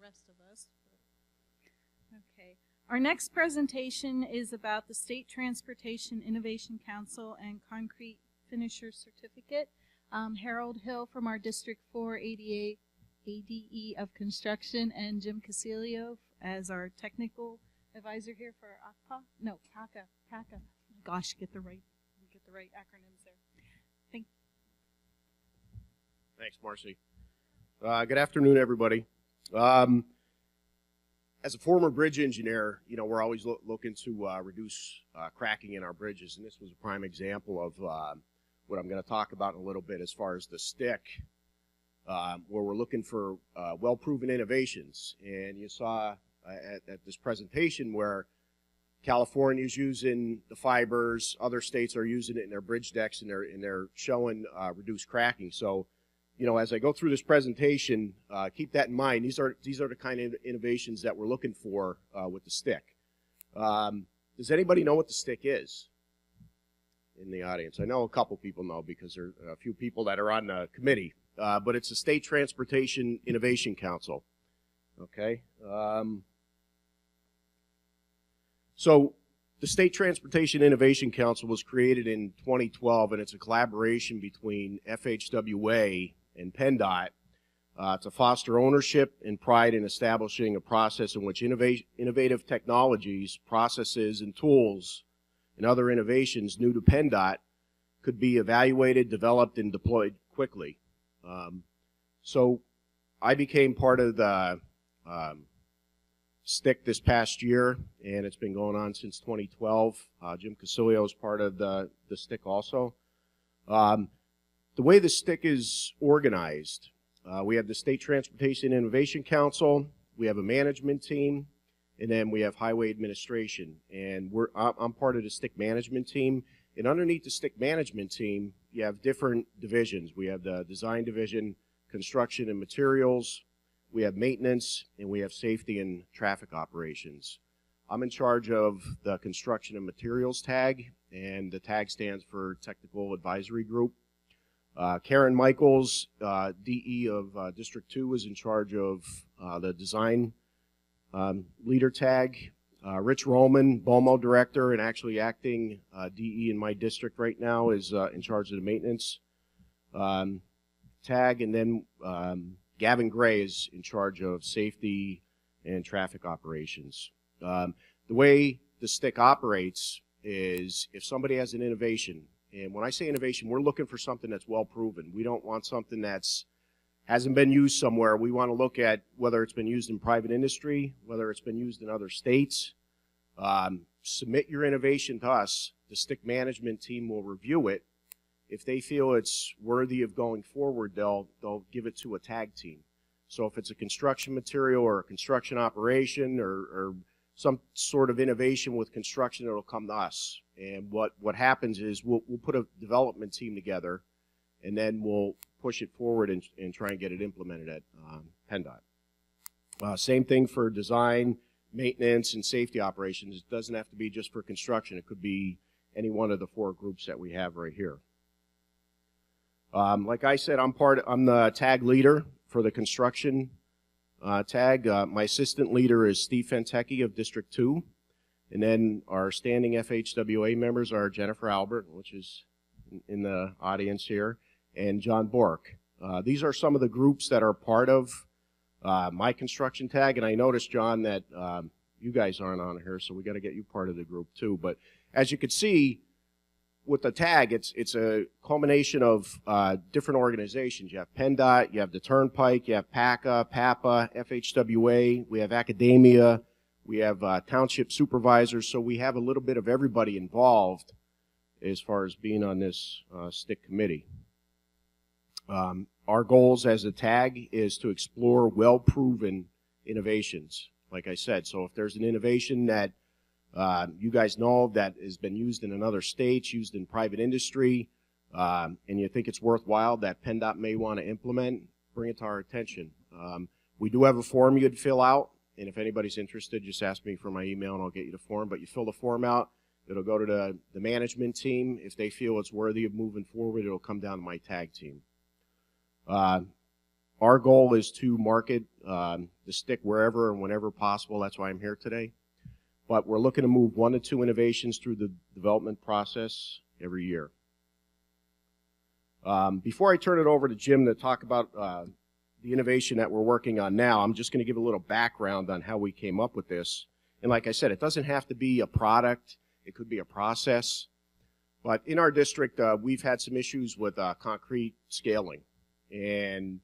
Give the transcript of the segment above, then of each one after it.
rest of us. Okay. Our next presentation is about the State Transportation Innovation Council and Concrete Finisher Certificate. Harold Hill from our District 4 ADE of Construction, and Jim Casilio as our technical advisor here for PACA. Gosh, get the right acronyms there. Thanks, Marcy. Good afternoon, everybody. As a former bridge engineer, we're always looking to reduce cracking in our bridges, and this was a prime example of what I'm going to talk about in a little bit as far as the STIC, where we're looking for well-proven innovations. And you saw at this presentation where California's using the fibers, other states are using it in their bridge decks, and they're showing reduced cracking. So, as I go through this presentation, keep that in mind. These are the kind of innovations that we're looking for with the STIC. Does anybody know what the STIC is in the audience? I know a couple people know because there are a few people that are on the committee, but it's the State Transportation Innovation Council. Okay. So the State Transportation Innovation Council was created in 2012, and it's a collaboration between FHWA and PennDOT to foster ownership and pride in establishing a process in which innovative technologies, processes, and tools and other innovations new to PennDOT could be evaluated, developed, and deployed quickly. So I became part of the STIC this past year, and it's been going on since 2012. Jim Casilio is part of the STIC also. The way the STIC is organized, we have the State Transportation Innovation Council, we have a management team, and then we have highway administration. And I'm part of the STIC management team. And underneath the STIC management team, you have different divisions. We have the design division, construction and materials, we have maintenance, and we have safety and traffic operations. I'm in charge of the construction and materials tag, and the tag stands for Technical Advisory Group. Karen Michaels, DE of District 2, is in charge of the design leader tag. Rich Roman, BOMO director and actually acting DE in my district right now, is in charge of the maintenance tag. And then Gavin Gray is in charge of safety and traffic operations. The way the STIC operates is if somebody has an innovation, and when I say innovation, we're looking for something that's well proven. We don't want something that's hasn't been used somewhere. We want to look at whether it's been used in private industry, whether it's been used in other states. Submit your innovation to us. The STIC management team will review it. If they feel it's worthy of going forward, they'll give it to a tag team. So if it's a construction material or a construction operation or some sort of innovation with construction, it'll come to us. And what happens is we'll put a development team together, and then we'll push it forward and try and get it implemented at PennDOT. Same thing for design, maintenance, and safety operations. It doesn't have to be just for construction. It could be any one of the four groups that we have right here. Like I said, I'm the tag leader for the construction tag. My assistant leader is Steve Fentecchi of District 2. And then our standing FHWA members are Jennifer Albert, which is in the audience here, and John Bork. These are some of the groups that are part of my construction tag. And I noticed, John, that you guys aren't on here, so we got to get you part of the group too. But as you can see, with the tag, it's a culmination of different organizations. You have PennDOT, you have the Turnpike, you have PACA, PAPA, FHWA, we have academia, we have township supervisors, so we have a little bit of everybody involved as far as being on this STIC committee. Our goals as a tag is to explore well-proven innovations, like I said. So if there's an innovation that you guys know that has been used in another state, used in private industry, and you think it's worthwhile that PennDOT may want to implement, bring it to our attention. We do have a form you'd fill out, and if anybody's interested, just ask me for my email and I'll get you the form. But you fill the form out, it'll go to the management team. If they feel it's worthy of moving forward, it'll come down to my tag team. Our goal is to market the STIC wherever and whenever possible. That's why I'm here today. But we're looking to move 1 to 2 innovations through the development process every year. Before I turn it over to Jim to talk about the innovation that we're working on now, I'm just going to give a little background on how we came up with this. And like I said, it doesn't have to be a product. It could be a process. But in our district, we've had some issues with concrete scaling. And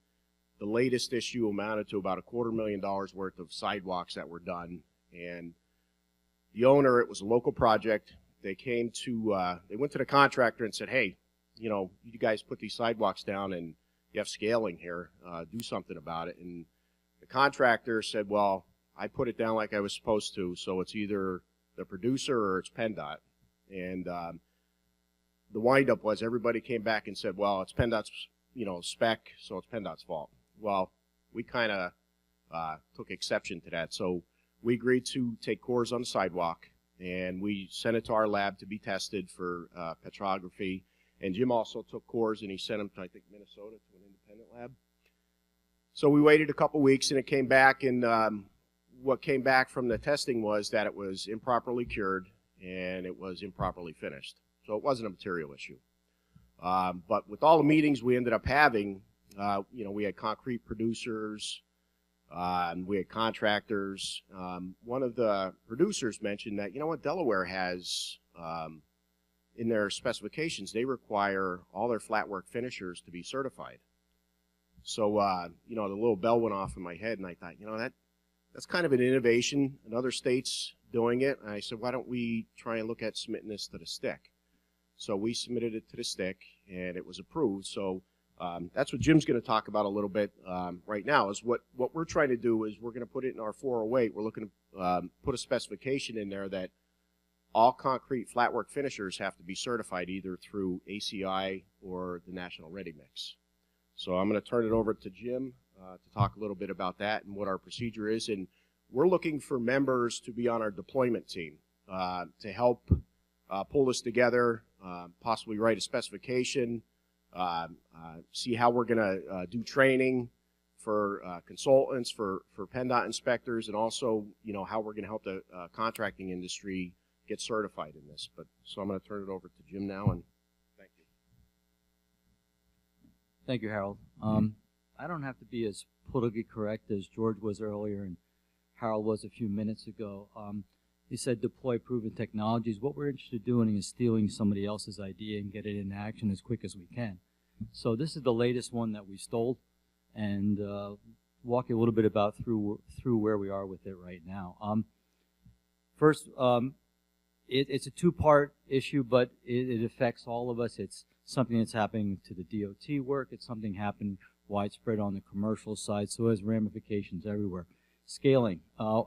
the latest issue amounted to about $250,000 worth of sidewalks that were done. And the owner, it was a local project. They went to the contractor and said, hey, you know, you guys put these sidewalks down and you have scaling here. Do something about it. And the contractor said, well, I put it down like I was supposed to, so it's either the producer or it's PennDOT. And the windup was everybody came back and said, well, it's PennDOT's, you know, spec, so it's PennDOT's fault. Well, we kind of took exception to that. So we agreed to take cores on the sidewalk, and we sent it to our lab to be tested for petrography. And Jim also took cores, and he sent them to, I think, Minnesota to an independent lab. So we waited a couple weeks, and it came back, and what came back from the testing was that it was improperly cured, and it was improperly finished. So it wasn't a material issue. But with all the meetings we ended up having, you know, we had concrete producers, we had contractors. One of the producers mentioned that, you know what, Delaware has, in their specifications, they require all their flat work finishers to be certified. So, you know, the little bell went off in my head, and I thought, you know, that's kind of an innovation. In other states doing it, and I said, why don't we try and look at submitting this to the STIC? So we submitted it to the STIC, and it was approved. So that's what Jim's going to talk about a little bit right now, is what we're trying to do is we're going to put it in our 408. We're looking to put a specification in there that all concrete flat work finishers have to be certified either through ACI or the National Ready Mix. So I'm going to turn it over to Jim to talk a little bit about that and what our procedure is. And we're looking for members to be on our deployment team to help pull this together, possibly write a specification, see how we're going to do training for consultants, for PennDOT inspectors, and also, you know, how we're going to help the contracting industry get certified in this. So I'm going to turn it over to Jim now, and thank you. Thank you, Harold. I don't have to be as politically correct as George was earlier and Harold was a few minutes ago. He said deploy proven technologies. What we're interested in doing is stealing somebody else's idea and get it into action as quick as we can. So this is the latest one that we stole, and walk you a little bit about through where we are with it right now. First, it's a two-part issue, but it affects all of us. It's something that's happening to the DOT work. It's something happening widespread on the commercial side, so it has ramifications everywhere. Scaling,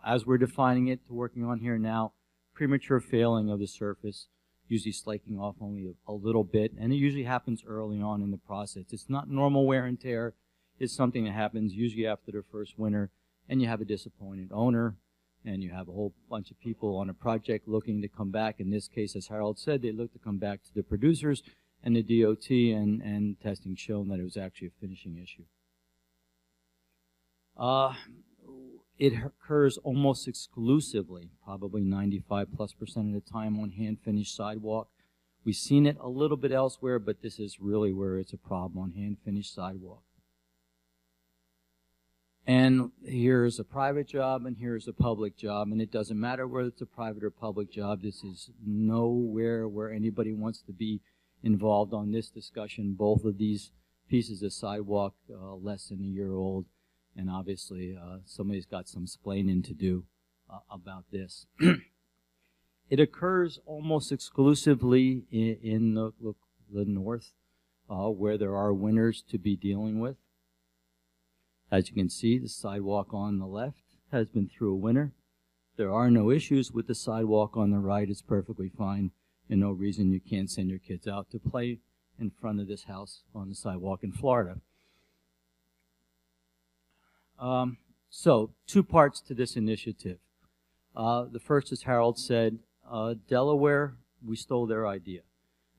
as we're defining it, working on here now, premature failing of the surface, usually slaking off only a little bit, and it usually happens early on in the process. It's not normal wear and tear. It's something that happens usually after the first winter, and you have a disappointed owner, and you have a whole bunch of people on a project looking to come back. In this case, as Harold said, they look to come back to the producers and the DOT, and testing shown that it was actually a finishing issue. It occurs almost exclusively, probably 95+% of the time, on hand-finished sidewalk. We've seen it a little bit elsewhere, but this is really where it's a problem, on hand-finished sidewalk. And here's a private job, and here's a public job, and it doesn't matter whether it's a private or public job. This is nowhere where anybody wants to be involved on this discussion. Both of these pieces of sidewalk less than a year old. And obviously, somebody's got some splaining to do about this. It occurs almost exclusively in the north, where there are winters to be dealing with. As you can see, the sidewalk on the left has been through a winter. There are no issues with the sidewalk on the right. It's perfectly fine, and no reason you can't send your kids out to play in front of this house on the sidewalk in Florida. So, two parts to this initiative. The first, as Harold said, Delaware, we stole their idea.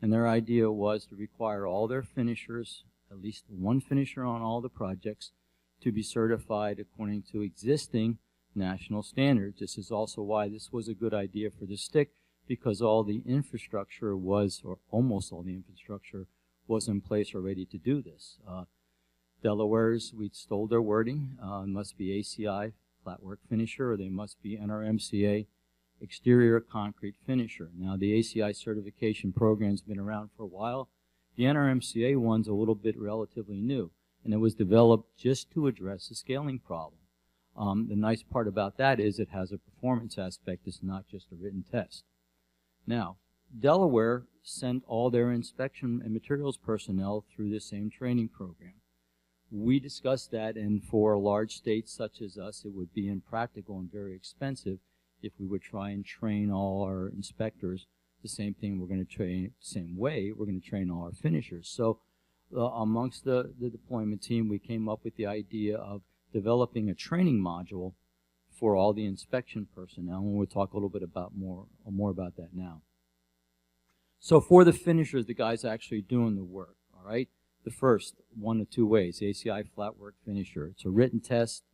And their idea was to require all their finishers, at least one finisher on all the projects, to be certified according to existing national standards. This is also why this was a good idea for the STIC, because all the infrastructure was, or almost all the infrastructure was in place already to do this. Delaware's, we stole their wording. It must be ACI Flat Work Finisher, or they must be NRMCA Exterior Concrete Finisher. Now, the ACI certification program's been around for a while. The NRMCA one's a little bit relatively new, and it was developed just to address the scaling problem. The nice part about that is it has a performance aspect. It's not just a written test. Now, Delaware sent all their inspection and materials personnel through the same training program. We discussed that, and for large states such as us, it would be impractical and very expensive if we would try and train all our inspectors the same thing we're going to train, same way we're going to train all our finishers. So amongst the deployment team, we came up with the idea of developing a training module for all the inspection personnel, and we'll talk a little bit about more about that now. So for the finishers, the guys actually doing the work, all right? The first, one of two ways, ACI Flat Work Finisher. It's a written test.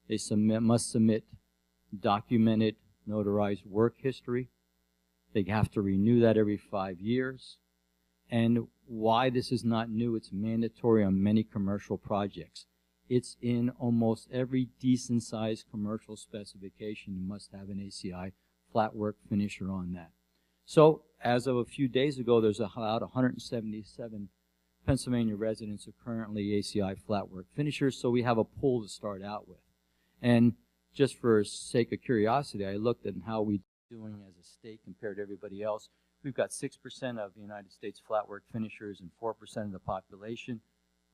They must submit documented, notarized work history. They have to renew that every 5 years. And why this is not new, it's mandatory on many commercial projects. It's in almost every decent-sized commercial specification. You must have an ACI Flat Work Finisher on that. So, as of a few days ago, there's about 177 Pennsylvania residents who are currently ACI Flat Work Finishers, so we have a pool to start out with. And just for sake of curiosity, I looked at how we're doing as a state compared to everybody else. We've got 6% of the United States flat work finishers and 4% of the population.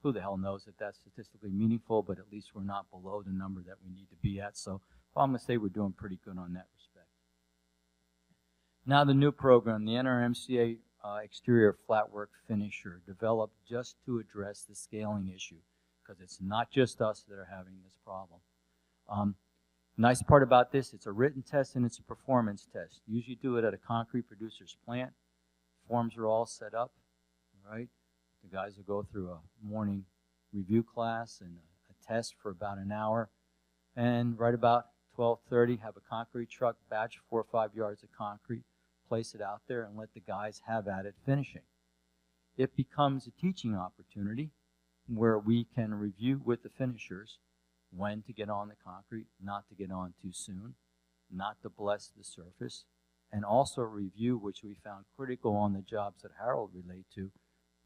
Who the hell knows if that's statistically meaningful, but at least we're not below the number that we need to be at. So I'm going to say we're doing pretty good on that respect. Now the new program, the NRMCA Exterior Flat Work Finisher, developed just to address the scaling issue, because it's not just us that are having this problem. Nice part about this, it's a written test and it's a performance test. You usually do it at a concrete producer's plant. Forms are all set up, all right? The guys will go through a morning review class and a test for about an hour. And right about 12:30, have a concrete truck batch 4 or 5 yards of concrete, place it out there, and let the guys have at it finishing. It becomes a teaching opportunity where we can review with the finishers when to get on the concrete, not to get on too soon, not to bless the surface, and also review, which we found critical on the jobs that Harold relayed to,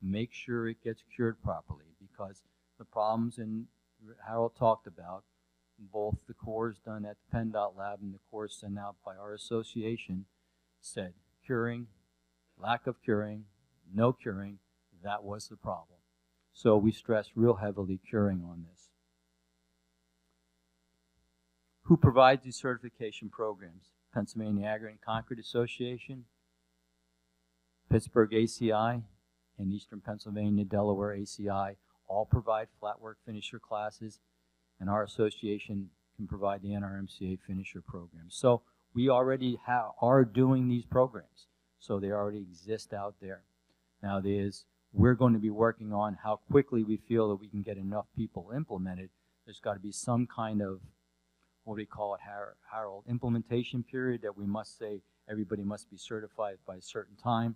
make sure it gets cured properly, because the problems Harold talked about, both the cores done at the PennDOT lab and the cores sent out by our association, said curing, lack of curing, no curing, that was the problem. So we stress real heavily curing on this. Who provides these certification programs? Pennsylvania Aggregate and Concrete Association, Pittsburgh ACI, and Eastern Pennsylvania, Delaware ACI all provide flat work finisher classes, and our association can provide the NRMCA finisher program. So we already are doing these programs, so they already exist out there. Now we're going to be working on how quickly we feel that we can get enough people implemented. There's got to be some kind of, what do we call it, Harold, implementation period that we must say everybody must be certified by a certain time.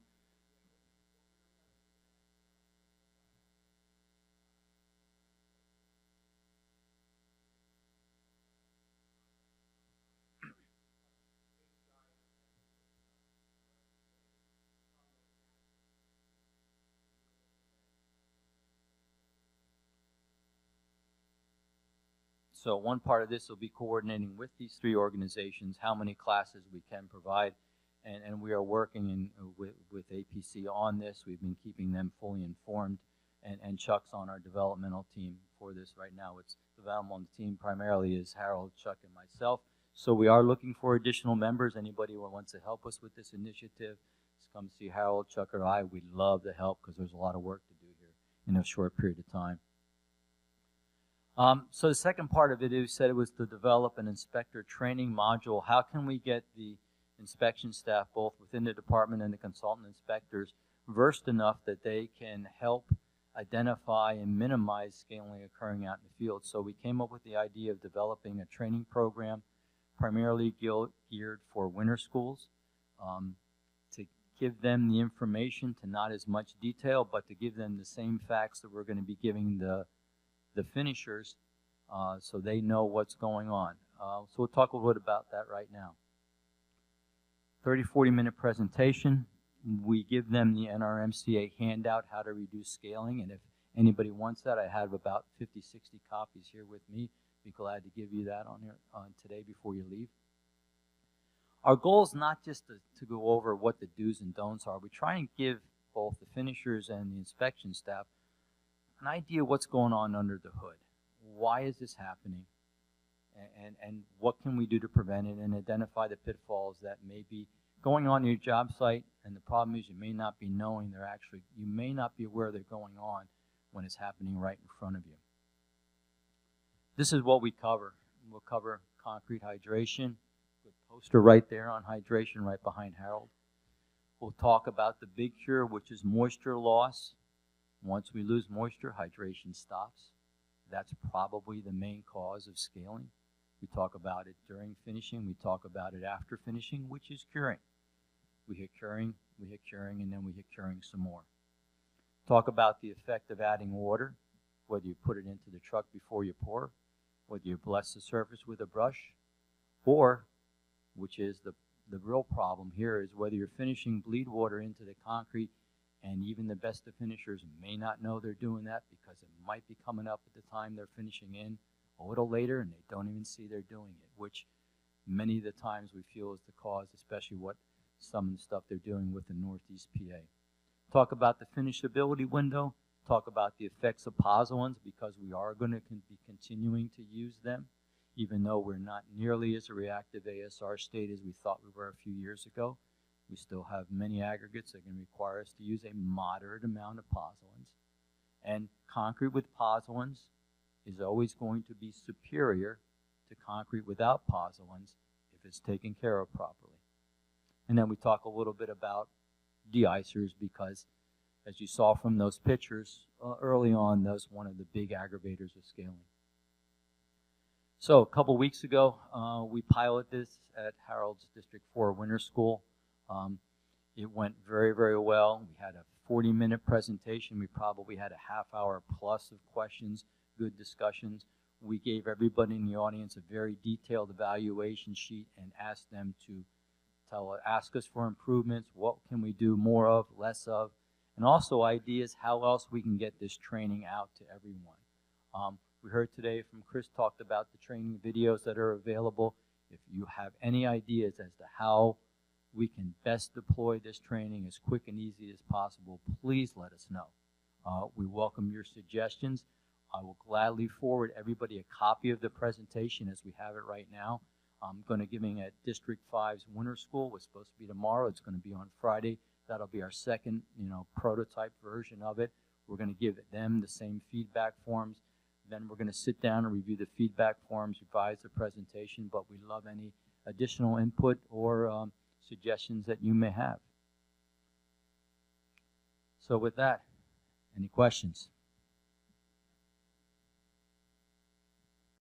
So one part of this will be coordinating with these three organizations how many classes we can provide, and we are working with APC on this. We've been keeping them fully informed, and Chuck's on our developmental team for this right now. It's development on the team primarily is Harold, Chuck, and myself. So we are looking for additional members. Anybody who wants to help us with this initiative, just come see Harold, Chuck, or I. We'd love to help because there's a lot of work to do here in a short period of time. So the second part of it, we said it was to develop an inspector training module. How can we get the inspection staff, both within the department and the consultant inspectors, versed enough that they can help identify and minimize scaling occurring out in the field. So we came up with the idea of developing a training program primarily geared for winter schools, to give them the information to not as much detail, but to give them the same facts that we're going to be giving the finishers, so they know what's going on. So we'll talk a little bit about that right now. 30-40 minute presentation. We give them the NRMCA handout, how to reduce scaling, and if anybody wants that, I have about 50, 60 copies here with me. Be glad to give you that on today before you leave. Our goal is not just to go over what the do's and don'ts are. We try and give both the finishers and the inspection staff an idea of what's going on under the hood. Why is this happening? And what can we do to prevent it, and identify the pitfalls that may be going on in your job site. And the problem is you may not be knowing you may not be aware they're going on when it's happening right in front of you. This is what we cover. We'll cover concrete hydration. Good poster right there on hydration right behind Harold. We'll talk about the big cure, which is moisture loss. Once we lose moisture, hydration stops. That's probably the main cause of scaling. We talk about it during finishing. We talk about it after finishing, which is curing. We hit curing, and then we hit curing some more. Talk about the effect of adding water, whether you put it into the truck before you pour, whether you bless the surface with a brush, or, which is the real problem here, is whether you're finishing bleed water into the concrete, and even the best of finishers may not know they're doing that because it might be coming up at the time they're finishing in a little later, and they don't even see they're doing it, which many of the times we feel is the cause, especially what some of the stuff they're doing with the Northeast PA. Talk about the finishability window, talk about the effects of Pozzolans, because we are going to be continuing to use them, even though we're not nearly as a reactive ASR state as we thought we were a few years ago. We still have many aggregates that can require us to use a moderate amount of Pozzolans. And concrete with Pozzolans is always going to be superior to concrete without Pozzolans if it's taken care of properly. And then we talk a little bit about Deicers, because as you saw from those pictures early on, that's one of the big aggravators of scaling. So a couple weeks ago, we piloted this at Harold's District 4 Winter School. It went very, very well. We had a 40-minute presentation. We probably had a half-hour plus of questions, good discussions. We gave everybody in the audience a very detailed evaluation sheet and asked them to ask us for improvements, what can we do more of, less of, and also ideas how else we can get this training out to everyone. We heard today from Chris talked about the training videos that are available. If you have any ideas as to how we can best deploy this training as quick and easy as possible, please let us know. We welcome your suggestions. I will gladly forward everybody a copy of the presentation as we have it right now. I'm going to be giving at District 5's Winter School. It's supposed to be tomorrow. It's going to be on Friday. That'll be our second, prototype version of it. We're going to give them the same feedback forms. Then we're going to sit down and review the feedback forms, revise the presentation, but we love any additional input or suggestions that you may have. So with that, any questions?